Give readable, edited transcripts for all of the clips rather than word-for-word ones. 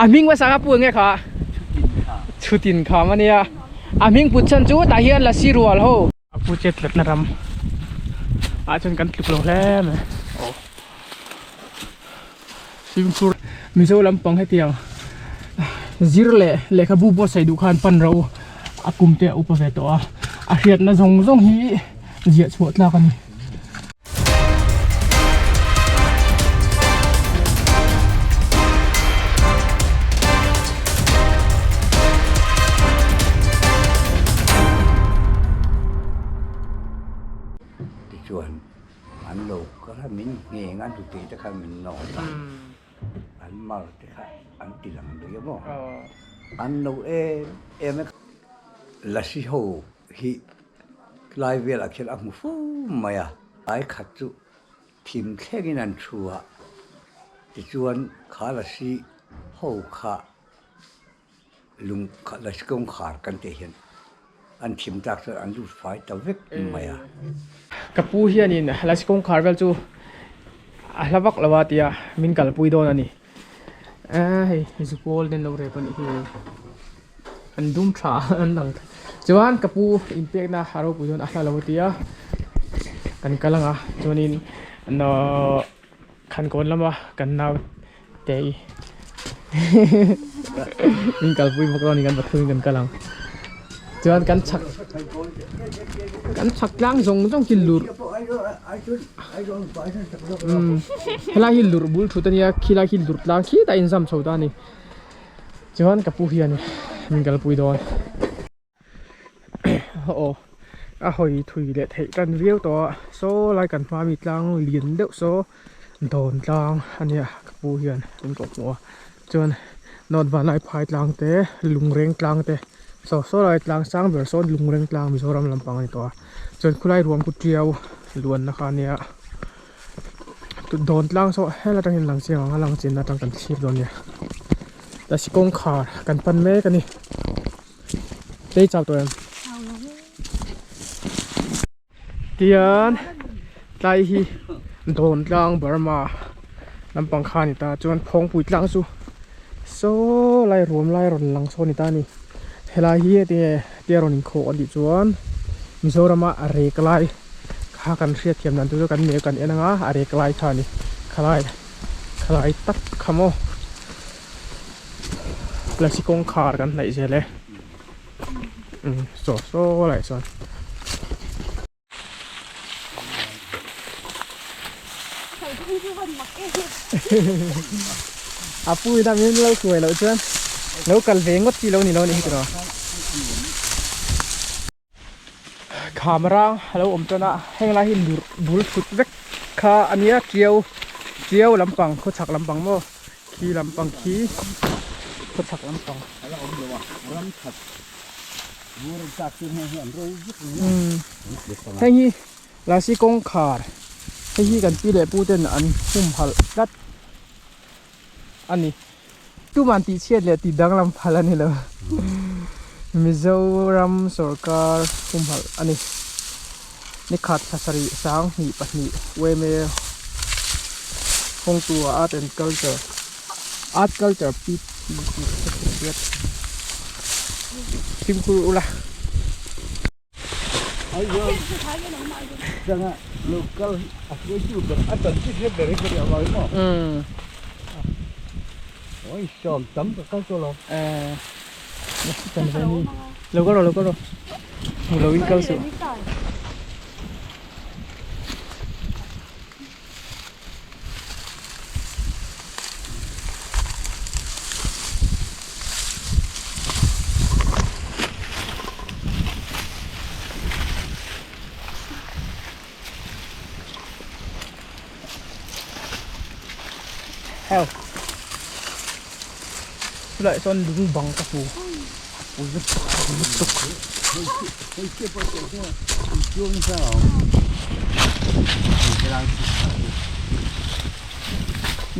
Aming masaka pu nge kha chutin kha mania aming puchan chu ta hian la sirual ho pu chet lat na ram a chun kan tluk lo hle me o sim sur mizo lampang he tiang zirle lekha bu bo sai du khan pan ro akum te upa ve to a hiat na zong zong hi zia chhuat la kanส่วนอันโลกก็ถ้ามินเงี้ยงานตุติจะข้ามินนอนอันมาจะข้าอันตีหลังดูยังบ่อันโลกเอ็มละสิโหฮิลายเวลาเขียนอักมุฟูมาอ่ะไอ้ขัดจุพิมพ์แค่กินันชัวติจวนขาละสิโหขาลุงขาละสิกงขากันเตียนอันพิมพ์จากอันรูดไฟตะเวกมาอ่ะกับปูเฮียนี่นะลาสกงคาร์เวลจูลาวักลาวาติยามินกัลปุยโดนันนี่เฮ้ยสุโขลเดนโลเรปันอีอันดุมชาอันหลังจวนกับปูอินเปกนะฮารุปุยโดนอัลลาวาติยากันกัลังอ่ะจวนินอันขันโกนละมากันนาวเตยมินกัลปุยพวกเรานี่กันบัดคืนกันกัลังจวนกันชักล่างทรงต้องกินหลุดเวลาหินหลุดบุลชุดนี้ขี้ลาหินหลุดล่างขี้แต่อินซัมโซดานี่จวนกับปูเฮียนี่มันกับปูดอนโอ้อะหอยถุยเด็ดเห็ดกันเรียวตัวโซ่ลายกันฟ้ามีล่างเลียนเด็กโซ่โดนล่างอันนี้กับปูเฮียนเป็นกบหัวจวนนอนวันไล่พายล่างเตะลุงเร่งล่างเตะโซ่ลายล่างสร้างเบอร์โซนลุงเร่งล่างมีโซ่รำลำปังในตัวจนคุณไล่รวมกุเจียวล้วนนะคะเนี่ยตุโดนล่างโซ่ให้เราตั้งเห็นหลังเสียงหลังเสียงเราตั้งกันชีพโดนเนี่ยแต่สิกงขาดกันปันแม่กันนี่ได้จับตัวเองเตียนไล่ฮีโดนล่างเบอร์มาลำปังขานี่ตาจนพงปุ๋ยล่างสู้โซ่ไล่รวมไล่รอนหลังโซนี่ตานี่เฮลาฮีเตียรอนิโคอดีจวนมิโซรามาอะไรกลายข้ากันเสียเทียมนั้นตัวกันเมียกันเองนะอะไรกลายท่านี่คลายตัดขโมแล้วสิกงขาดกันไหนเสียเลยโซ่ไหลส่วนปุ้ยทำยังเราสวยเราเชื่อเรากัลเวงก็จีเรานี่ตัวขามร่างเราอมจนะแห้งลายหินบุลสุดเวกขาอันนี้เจียวลำปังเขาฉักลำปังโม่ขี้ลำปังขี้เขาฉักลำปังแห้งยี่ลาสิกงขาดแห้งยี่กันปีเล่ปูเต้นอันหุ่มพัลกัดอันนี้ตู้มันตีเชียดเลยตีดังลำพัลนี่เลยมิโซรัมสร์การคุมพัลอันนี้นี่ขาดทัศรีสังหีปัตนีเวเมคงตัวอาร์ตแอนด์คัลเจอร์ปีทิมคูอุละจังอ่ะ local อักษรแบบอัตติเรียบเลยก็เรียกว่าอะไรมั้งโอ้ยชอบตั้มกับข้าวโซ่จันทร์นี่เราก็เราวิ่งเข้าสู่เฮ้ยlại son đúng bằng các phù rất tục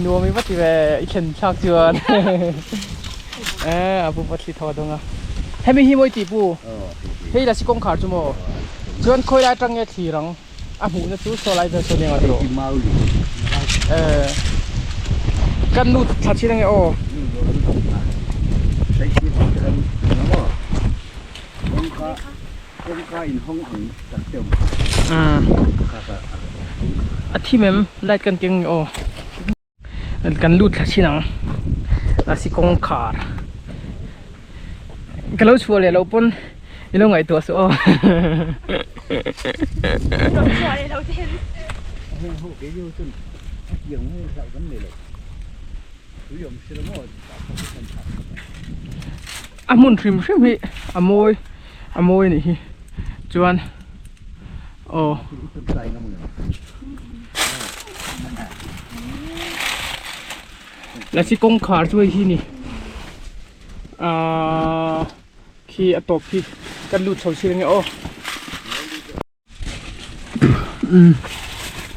nua mới bắt thì về ít chân sao chưa bố bắt thì thò đúng không hay mình hi môi tỷ bù hay là sĩ công khảo chứ mò chuyện khôi lại trăng nghe thì rằng hủ nó chú so lại về so này mà đồ กันนุดทัดชิ้นยังไงโอ้ ใช้ชีวิตกันแล้วก็องค์การอินห้องอังตัดเต็มที่แม่ไล่กันเก่งโอ้กันลุดทัดชิ้นยังลาสิกงขาดก็เราชัวร์เลยเราปนเราไงตัวสู้เราสวยเราเห็นโอ้เกี่ยวจนยังไม่เข้ากันเลยรู้ยมเชื่อมั่นมุนทริมใช่ไหมอโมยนี่จวนโอ้แล้วสิกงขาดช่วยที่นี่ขี้อตบพี่กันลุดเฉาชิงไงโอ้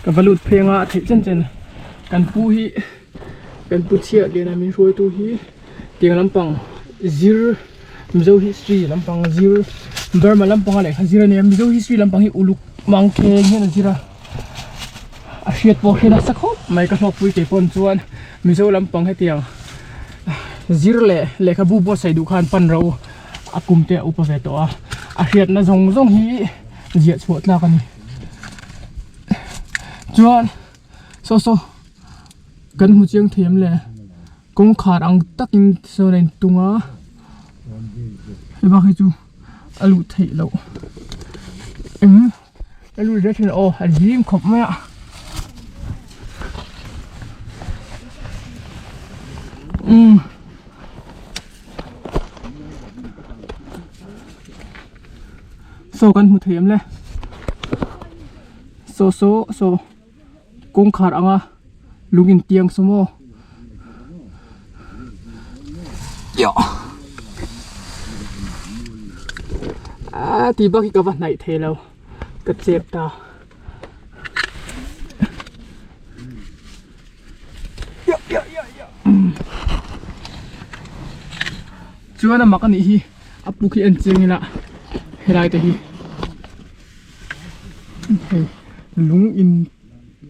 กันบรรลุเพลงอ่ะที่เจนกันปูฮีกันปูเชียเดียนะมีช่วยตัวฮีเตียงลำปังซีร์มิโซฮิสตรีลำปังซีร์เบอร์มาลำปังอะไรซีร์เนี่ยมิโซฮิสตรีลำปังฮีอุลุกมังเคงเนี่ยนะซีร์อาเชียดโปเฮนัสสักคนไม่ก็ชอบปุยเตปนส่วนมิโซลำปังให้เตียงซีร์เล่ขบูบใส่ดูขันปันเราอากุมเตะอุปเวตัวอาเชียดน่ะซงฮีเจียดสวดลากันนี่จวนโซกันหูเจียงเทียมเลยกงขาดอังตักอินโซนตุงอ่ะไอ้บ้าให้จูอลูเทเราอลูเด็ดโอ้อันยิ้มขบไหมอ่ะโซกันหูเทียมเลยโซกงขาดอังอ่ะลุงอินเตียงสมอเดี๋ยวตีบักอีกกับไหนเทแล้วกระเจ็บตาจวนน่ะมักอันนี้ฮีอับปุกีอันจริงนี่ละเฮไรแต่ฮีลุงอิน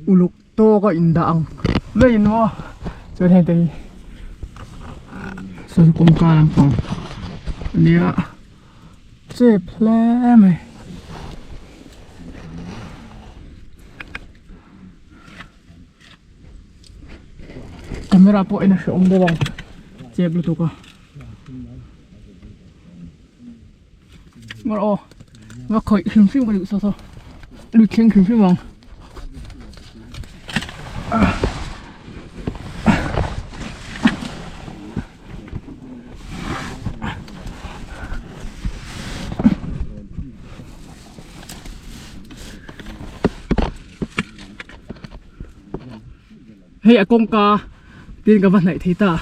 อุลุกโตก็อินดังไม่อินวะจวนเห็นแต่ฮีสุดกลมกลางปองเนี่ยเจ็บแผลไหมkamera po ay nasa umdawang jet luto ka ngor o ngor khoi khim ba lu so lu khim wang hey akong ka tin ka ba nai thita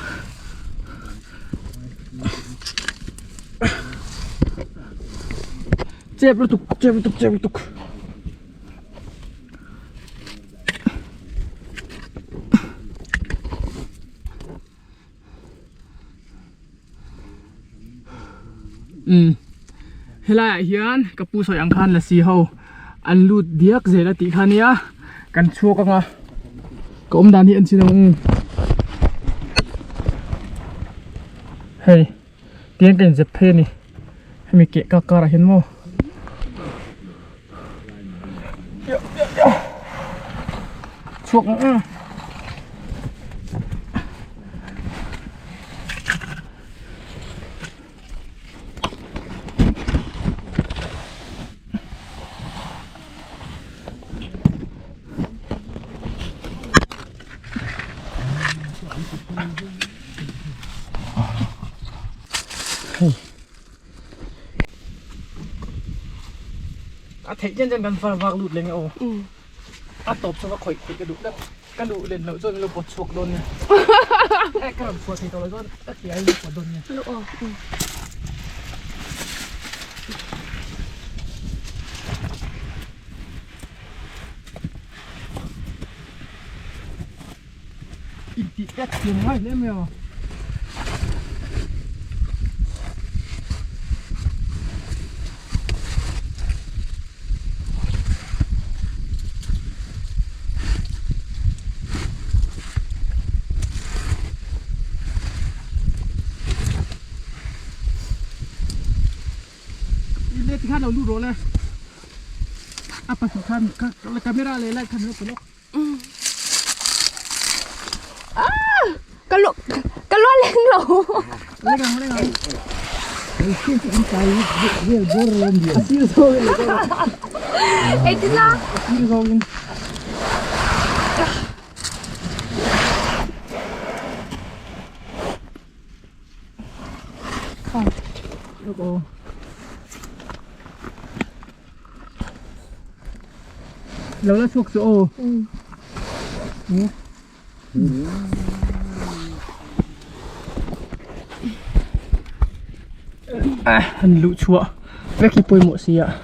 เจ็บตุกเฮล่าเฮียนกับปูสอยอังคารละสีเฮาอันลูดเดียกเจละติคานี้กันชัวกันอ่ะก็ดานที่อันชินงเฮ้ยเตียงกันจะเพนี่ให้มีเกะกะเห็นมั้ยชัวกันเทยันกันฟ้าวักหลุดเลยไงโอ้ตบซะว่าข่อยกระดูกแล้วกระดูกเล่นแล้วจนเราปวดชวกโดนเนี่ยแค่กระดูกปวดที่ตัวเราจนตะเกียบปวดโดนเนี่ยลูกอีกทีแค่เทียมไว้เนี่ยมั้ย lihat kan lalu rola apa sih kan kamera lelai kan lo pelok kalau leng lo legang itu lah lâu là thuộc số anh lụ chua về khi bôi một xì ạ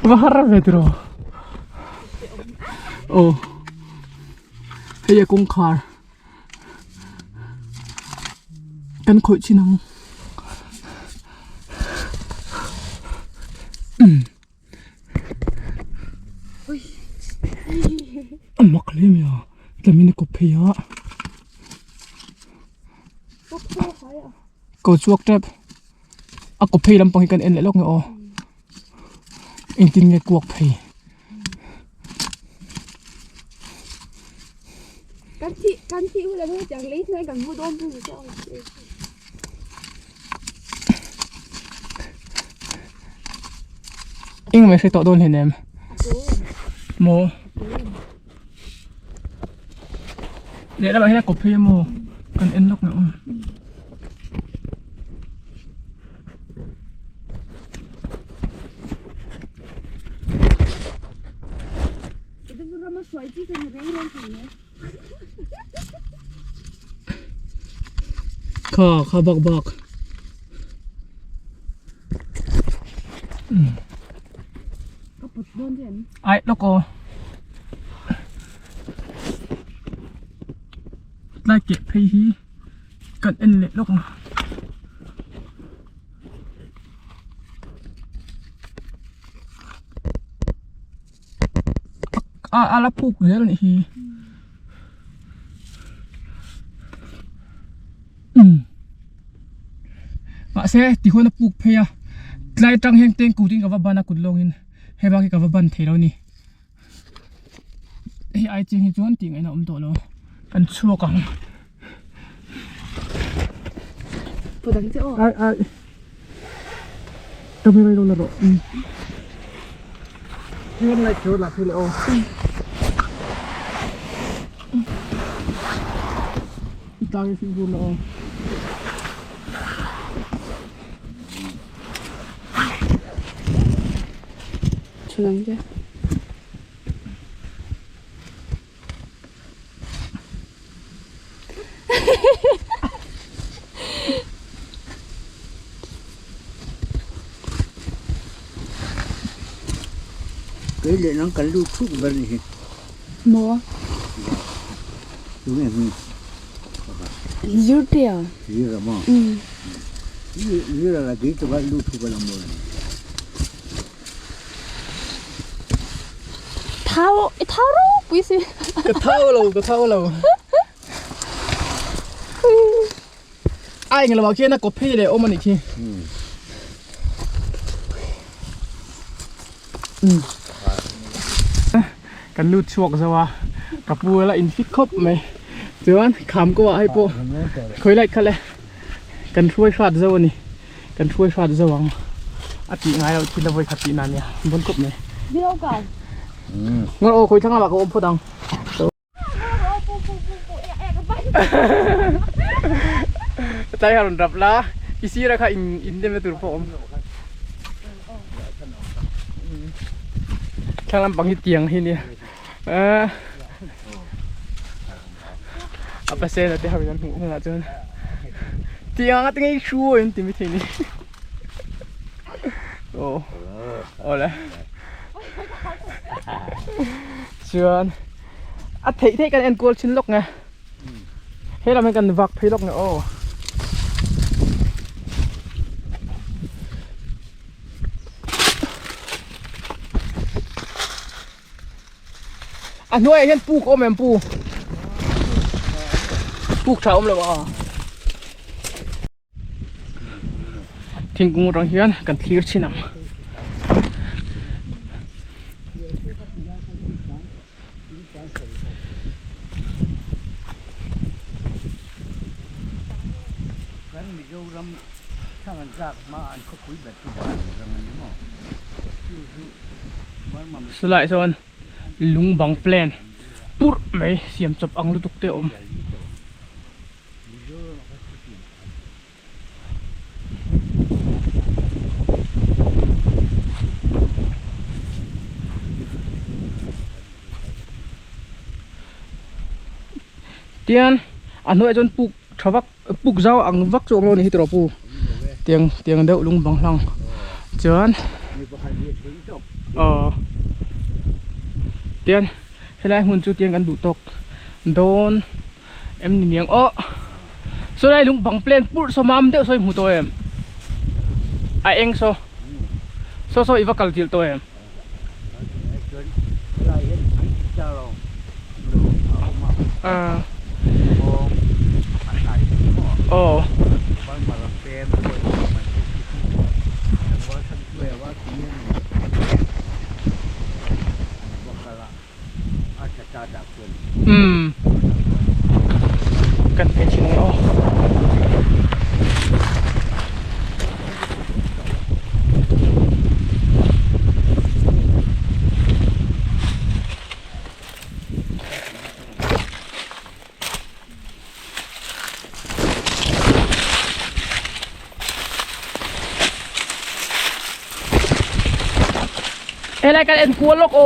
và hara về rồi bây giờ cũng kharกันข่อยชินังมักเลยมั้ยแต่มีนกบเพยะก็ชวกแทบกบเพยลำปังกันเอ็นเลยลูกเนาะเอ็งตินไงกวกเพยกันที่เวลาเราจังเล่นในกันผู้โดนผู้เจ้าอิงไม่เคยต่อโดนเห็นเอ็มโมเดี๋ยวเราไปให้กบเพยโมกันเอ็นลูกเนาะitu pun ramai suai sih kan ada yang punyaข้าบอกก็ปวดโดนเด่นไอ้แล้วก็ไล่เก็บพี่ฮีกันเอ็นเล็กลูกแล้วผูกเยอะเลยฮีมาเสียที่คนปลูกเพียไล่จังเฮงเต็งกูทิ้งกับว่าบ้านกุดลงอินให้บ้านกับว่าบ้านเทเรานี่ไอ้จริงจวนติงไอ้น้องตัวเรากันชั่วกังปวดดังเจ้าจะไม่ไปลงนรกเพื่อนอะไรชุดหลักที่เราอีตาสิบุญเรา주는 게 cái này nó cần lưu thuốc bên này 뭐? đúng rồi 유리야. 유리라 뭐 유리라 cái chỗ lưu thuốc bên làm rồi 타로 보이세요? cái thao lầu ai người là bảo kia nó có phe để ôm mình kiaกันลูดชวกซะวะกับบัวละอินฟิกครบไหมเจ้าขำก็ว่าให้โปเคยไล่กันเลยกันช่วยฟาดเจ้านี่กันช่วยฟาดเจ้าวังอาทิตย์ไงเราคิดเราไปขัดตีนานเนี่ยบนกบเนี่ย 미로가. งั้นโอ้คุยทั้งหลักก็อมพูดดังใจหันรับละอีซี่ราคาอินเดมตุรผมข้างลำปังที่เตียงที่นี่apa sih nanti hari yang nggak cuman tiang tinggi show yang tim ini oh oleh cuman thấy cái anh cô chín lốc nè thế là mình cần vạc thấy lốc nè oh nuôi anh pu có mềm pu chảo rồi à thing kung rong hian kan thlir chinam kan mi zo ram thang an zak ma an kho pui bet tu ban ram an mo chu chu man ma selai zon lung bang plan pur mai siam chop ang lutuk te om tian an hoi jon puk thawak puk zau ang vak chong lo ni hi tro pu tiang deuh lung bang hlang chuan ni ba khan ye thing tok tian helai hun chu tiang kan du tok don em ni niang so lai lung bang plan pur so mam deuh soi mu to em a eng so iwa kal til to em lai ye an cha lo an nai mo ban ma la pen ko ma wa san we wa tien wa kala a cha cha da kun กันเป็นชิ้นนี้อะไรกันเอ็นกวนโลกโอ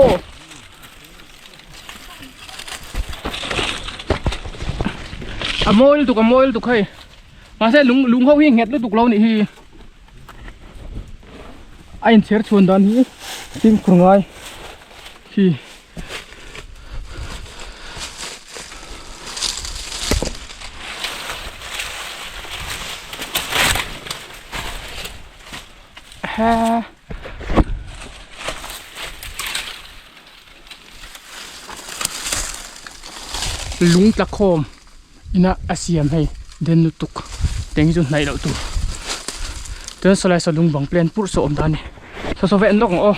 moil tuk hay masa lung ho hi nget lu tuk lo ni hi ain cher chon dan hi tim khungai hi ha lung tla khom ina asiam hay den lutuk teng ju nai lo tu ten solai sa lung bang plan pur so om dan ni so ve nok o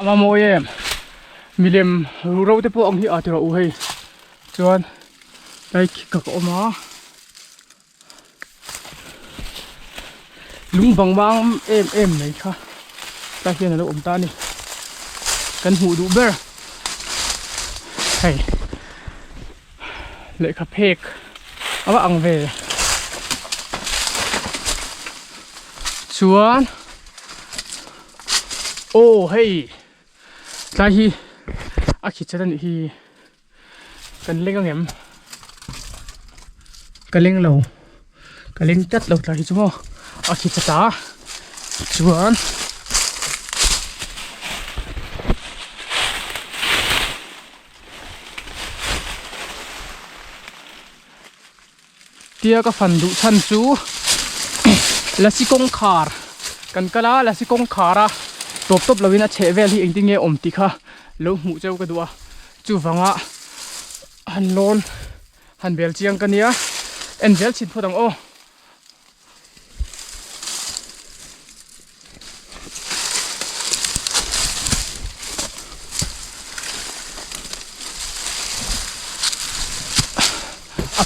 ama moyem milem rau te po ang hi atira u hei chuan lai ka ko ma lung bang bang em nei kha ta hian lo om ta ni kan hu du ber hei le kha phek awa ang ve chuan hei lai hi a khit chadan hi kan lengang em kaleng lo kaleng tat lo lai hi chumo a khit chata chuan tia ka fan du chan chu lasikong khar kan kala lasikong khara top lawina che vel hi engting e om ti kha lo mu cheu ka duwa chu wanga han lon han bel chiang kania en vel chit phodang o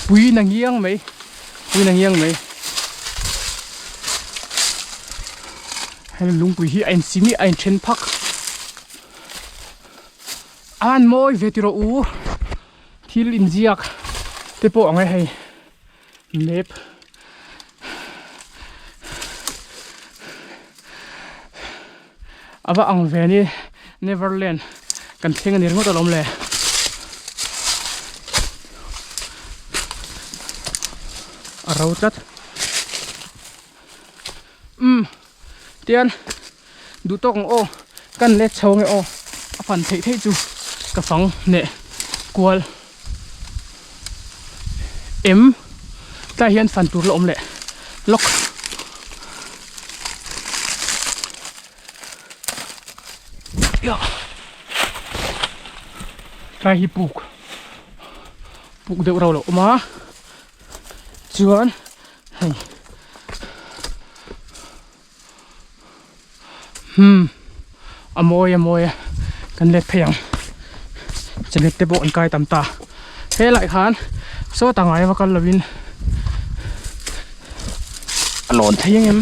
pui nang yang mai hay lung pui hi ein simi ein chen phak an moi vetiro u thil in ziak te po angai hay map ava ang veni Neverland kan thenga nir ngot alom le arautat tian du tong o kan le chong o afan thei chu ka phang ne kwal em ta hian fan tur lo om le lok ya ta hi puk deuh ro lo ma chuan hei amoi kan let pheyang chenet te bo an kai tam ta he lại khan so tangai wa kal lovin alon thayeng em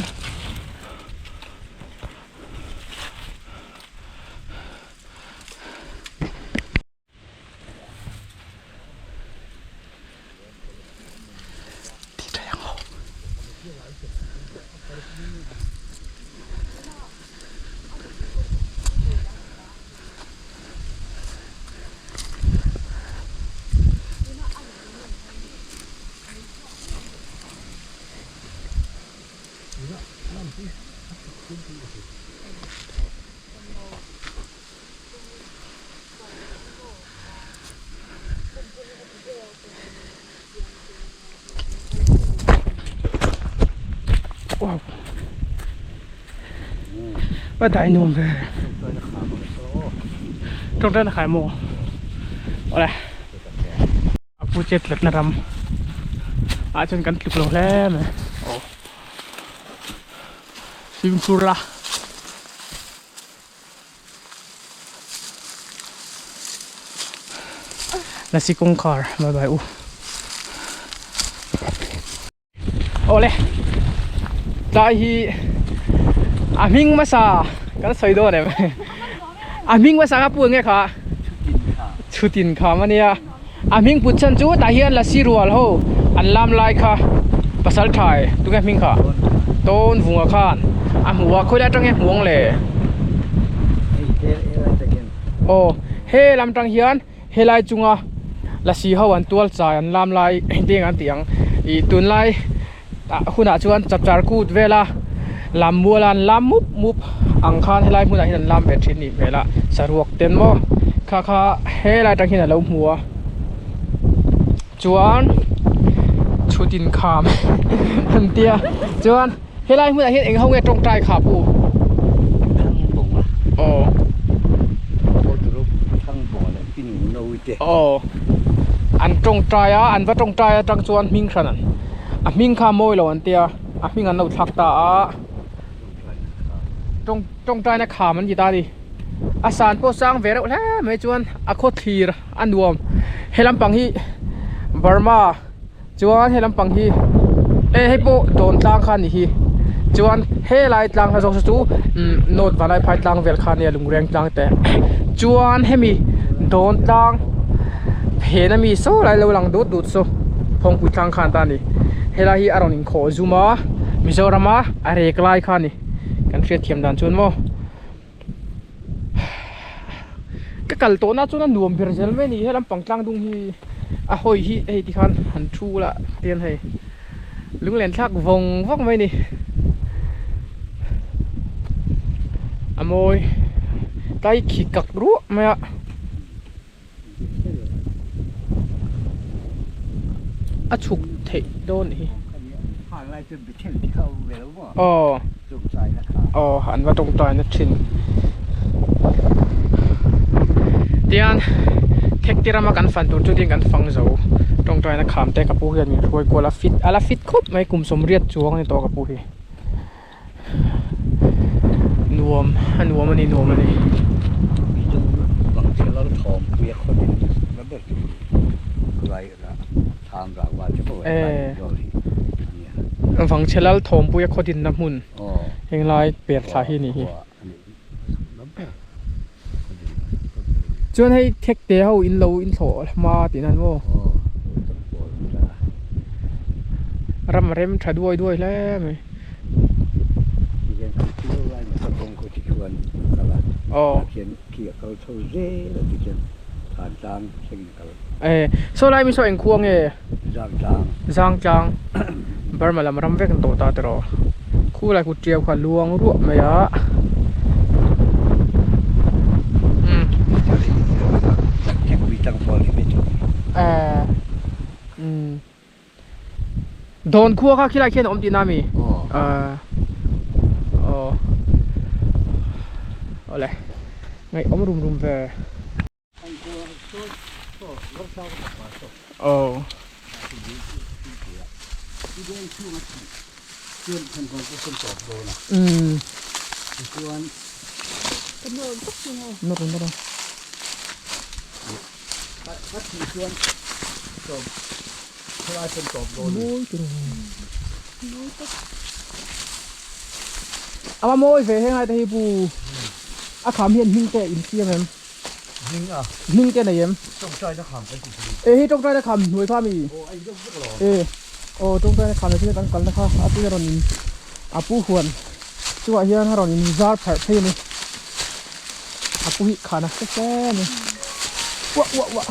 wow ba đại nuông về trong đó là khai mồ ở đây phụ chết lật nà rầm chân cắn kịp lỗ lẽ mà swimming pool la nasi kongkar bye bye ole tại hi aming masa kan soi do ne aming masa ka pu nge kha chutin kha mania aming puchan chu ta hian la sirual ho an lam lai kha pasal thai tu nge ming kha ton vunga khan amwa khoila tang nge huang le o he lam tang hian he lai chunga la si ho an tual chai an lam lai ding an tiang I tun lai khuna chuan chapchar kut vela lam mualan lam mup ang khan helai huna hin lam ve thin ni vela saruak ten mo kha helai tang hin lo hmuwa chuan chutin kham han tia chuan helai huna hin eng hong e tong tai kha pu o an tong tai a an va tong tai a tang chuan ming khanan a ming kha moi lo an tia a ming an no thak ta a tong tai na kha man ji ta di a san po sang ve ro la me chuan a kho thir an nuam helam pang hi Burma chuan helam pang hi hei po don tlang khan ni hi chuan he lai tlang ha jong chu not walai phai tlang vel khan ne lungreng tlang te chuan hemi don tlang phena mi so lai lo lang dut so phong pui tlang khan ta ni hela hi aron in kho zuma Mizorama are klai khan ni kan thriat thiam dan chun mo ka kal to na chuna nuam ber jel me ni helam pangtlang dung hi a hoi hi ei ti khan han thu la tian hei lung len thak vong vok mai ni amoi tai khi kak ru ma a chuk thei don hi han va tong tai na thin tian thek tirama kan fan tur chu ding kan fang zo tong tai na kham te ka pu hian mi roi ko la fit khop mai kum som riat chuang ni to ka pu hi nuam ani nuam ani bang chela thom pi kho din na be lai ra tham ra wa chu bo phang chelal thom puya khodin na mun heng lai pet tha hi ni hi chuan hei thek te ho in lo in tho ma tin an mo ram rem thadoi doi le me khian kia kal tho je la ti chen than tang sing kal so lai mi so eng khuang e zang chang Burma lam ram vek to ta tro khu lai khu triau kha luang ru me ya thek wi tang fol ni be chu โดนคั่วข้าวขี้ไรเขี้ยนอมตีน้ามี อ๋อ อ๋ออะไรไงอมรุมเวโอ้อืม Cái nồi bốc gì hả? นกนก ก็ถือส่วนจบเพื่อให้เป็นจบโดน โอ้ยจริง Nồi bốc. เอามาโมยเฟให้ไงแต่ฮีปูอาขามเฮียนหิ้งแกอินเสียมเอ็ม ยิงอ่ะ หิ้งแกไหนเอ็ม ต้องใจจะขำเป็นจริง เอ้ยจงใจได้คำหน่วยข้ามี โอ้ไอ้เรื่องพวกเรา เอ้โอ้จงใจได้คำในที่กันนะคะอาปุยรอนินอาปูหวนจัวเฮียนฮารอนินซาร์แผลเทนี่อาปุยขานะแก่ๆนี่วะ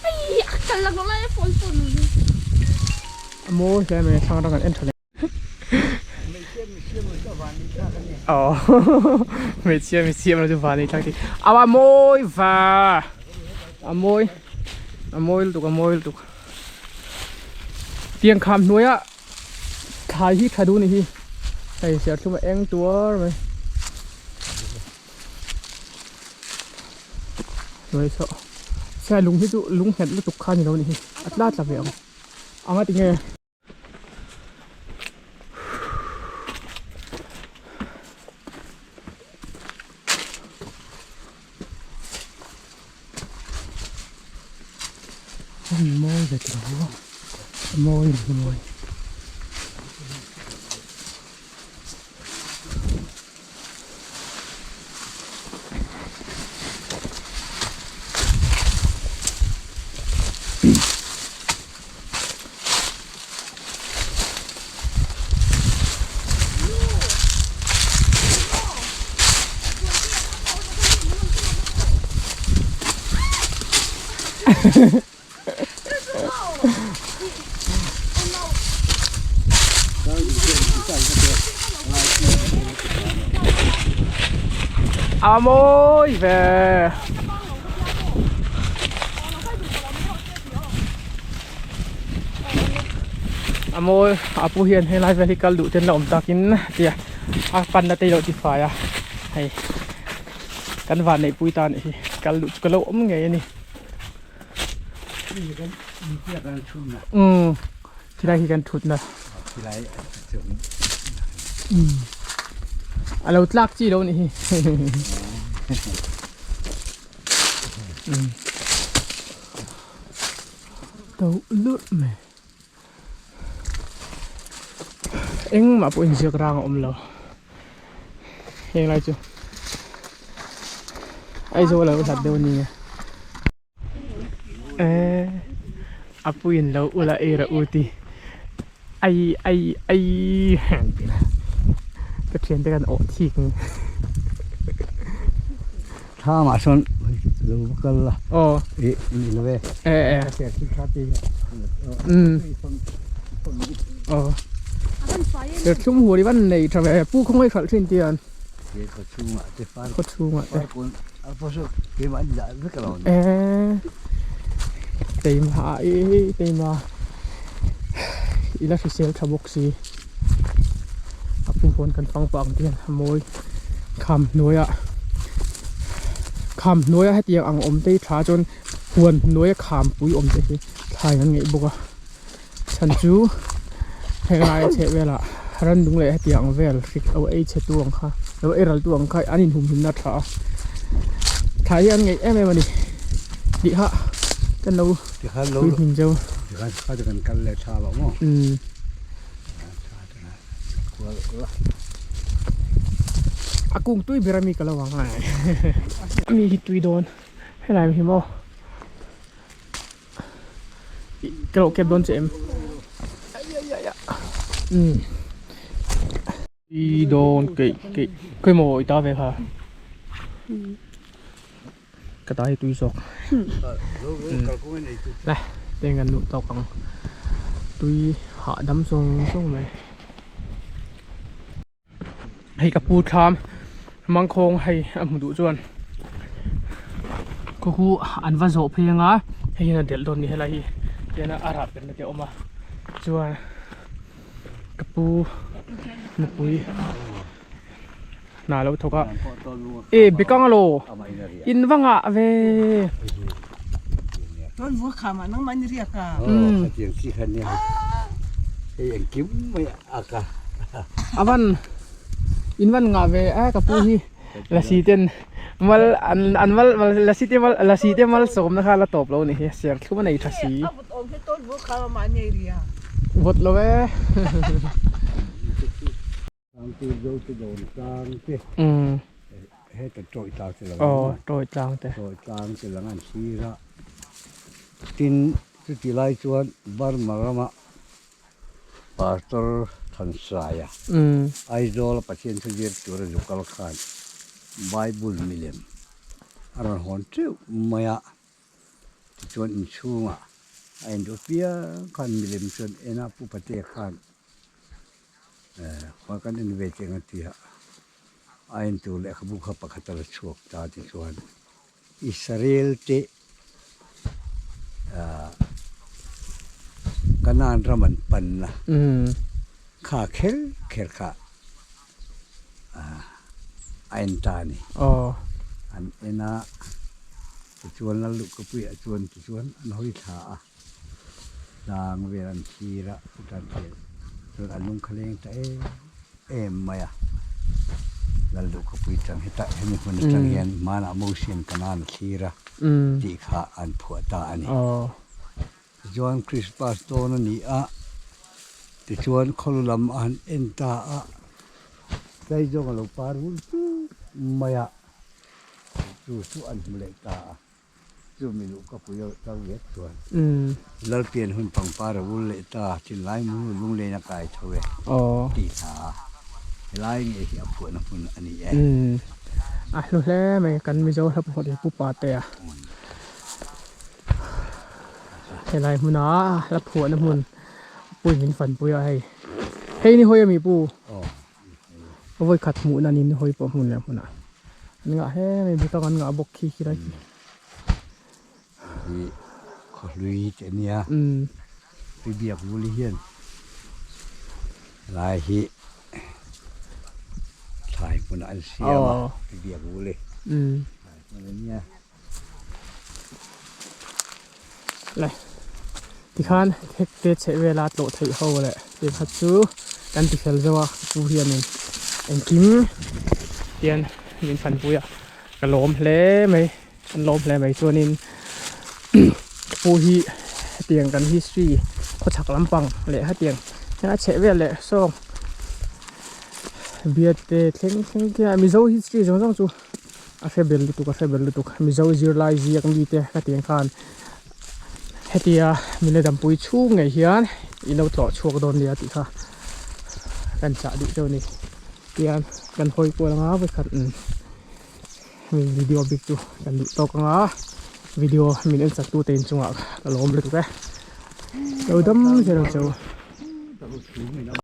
Ai, cái lắc nó lại phun phun. โมยใช่ไหมทางด้านเอ็นเทอร์เน็ต ไม่เชื่อมันก็วันนี้กันเนี่ย อ๋อ ไม่เชื่อมันจะวานี่ทักทีเอามาโมยฟ้าเอาโมยตุกเตียงคำหน่วยอะขายที่ขายดูนี่ที่ใส่เสียชุบเอ็งตัวไหมหน่วยเสาะใช่ลุงที่ตุลุงเห็นลูกตุกข้าอยู่แล้วนี่อัดลาดจับเหี่ยวเอามาติงไงโมยจะตัวโมย À môi về à môi à pu hiền hay lai về thì cần đủ trên lồng ta kín tiệt à pan đã tây lộ thì phải à hay căn vạn này pui ta này cần đủ cái lỗ ấm nghề này นี่กันมีเพื่อนกันชุ่มนะ ที่ได้ที่กันทุดนะ ทีไรถึง àเราลากจี้แล้วนี่เต่าเลือดไหมเอ็งมาปุ่นเชือกรางอมเราเอ็งไรจูไอ้โซ่เราสัตว์เดียวนี้อาปุ่นเราอุลาเอระอุติไอแห่งกระเทียนด้วยกันโอ้ทีก ถ้ามาชนรู้กันละ อ๋อ นี่นะเว้ย เสียที่คาตี อ๋อ À, con phải. เดี๋ยวชุ่มหัวดิวันในทำไมปูคงไม่ขัดขึ้นเตียน เสียก็ชุ่มอ่ะจะฟาด ก็ชุ่มอ่ะ ฟาดคนอ่ะพอสุดเกี่ยมันจะรู้กันหรอ ตีมาตีมาอีลักเซลทบกซีอาปูพนกันฟังปังเตียนขโมยคำน้อยอะให้เตียงอังอมได้ช้าจนหวนน้อยขามปุยอมได้ถ่ายยังไงบุกอะฉันจูให้ลายเชเวล่ะรันดุงเลยให้เตียงเวลฟิกเอาไอ้เชตัวงค่ะแล้วไอ้รัลตัวงค่ะอันนี้หุ่มหินนัดถ่ายยังไงแม่มาดิดิฮะกันเรา ที่เขารู้ คุยหินเจ้า ที่เขาจะกันกันเลยชาหรอมั้งชาจะนะกลัว อากุ้งตุ้ยเบรามีกันระวังไง มีฮิตตุ้ยโดนให้ไรพี่โมกระโดดเก็บโดนเจมอีโดนกี่โมอีตาเวค่ะกระต่ายตุ้ยสอกเลยเต็งกันหนุตอกตุ้ยหาดำทรงไหมให้กับปูทามมังคงให้อมุดุจวนก็คืออันวันโสเพลงอ่ะให้ยันเดือดร้อนนี่ให้ไรยันอาราบเป็นเดียวมาจวน กระปูมุปุยน่าเราทกะเอบิกังโลอินวังอะเว ต้นวัวขามันน้องมันเรียกอ่ะ เสียงที่คันเนี่ยไอ้ยังกิ้มไม่อากา อาวันอินวันงาเวะกระปูฮีละสีเต็นมัลอันมัลละสีเต็มมัลละสีเต็มมัลสมนะคะละตบเรานี่เสียงคือมันในทัศนี เอาบุตรอมให้ต้นวัวขามันเรียก บดเราเว้ ตามที่เราจะโดนกลางที่ ให้แต่โจยตาเสร็จแล้ว อ๋อโดยจางแต่ โจยกลางเสร็จแล้วงานชีระตินสุดที่ไล่ชวนบาร์มารมาปาสเตอร์ทันสายไอดอลปัจจัยสุดที่ตัวเราจุกลขานไบเบิลมิเลมอารันฮอนเจ้ามาชวนอินชูงะไอโดเปียขันมิเลมชวนเอ็นาผู้ปฏิขานว่ากันอินเวจกันที่ฮะไอ้ตัวเล็กบุคคลประคัตละช่วงตาที่ชวนอิสราเอลเตกันนานรมันปันนะข้าเคลข้าไอ้ตานี่ อ๋อ อันเอ็นะชวนละลุกกปุยชวนอันหอยขาดางเวรันชีระอุตันเทชวนอันลุงเคลงแต่เอ็มมาlalu kepuitan kita ini pun tangian mana musim kanan kira tika an puata ani John Christmas tono ni a ti chuan kholulam an enta a dai jong lo parun maya chu an mle ta chu milu ka puyo ta wet chuan lal pian hun pang para ul le ta tin lai mu lung le na kai thowe ti ta lai nge hi apu na pun ani e lu le me kan mi zo hap hodi pu pa te a he lai mu na la phu na mun pu hin fan pu ya hei ni hoi mi pu o voi khat mu na nin hoi po mun le mun na nga he me bi ka kan nga bok khi ra ki ko lui te nia bi biak wuli hian lai hi thai pun an sia ma bi biak wuliเนี่ย เลยที่ข้านเทคเตใช้เวลาโตไทยเขาเลยเดี๋ยวพัดซูกันติดเซลจะว่าปูเฮียนเองกิมเตียนมินฟันปูยะกระโลมเละไหมกันโลมเละไหมตัวนี้ปูฮีเตียงกัน history เขาฉักลำปังเละฮะเตียงน่าเฉะเวลเลยส่งเบียดเตะเท่งที่มีโซ่ history จงต้องจูอาเฟเบลตุกอาเฟเบลตุกมีโซ่จีร์ไลจียังมีเตะกระเตียงคานเฮตียมีเลดำปุยชูไงเฮียนอินเอาต่อชัวกโดนเดียติค่ะกันจะดิเจ้านี่เตียนกันหอยกลัวงาไปขัดมีวิดีโอบิ๊กจูกันดิตกงาวิดีโอมีเล่นสักตัวเต็นจุงอ่ะก็ล้มเลยถูกไหมเจ้าดำเจ้า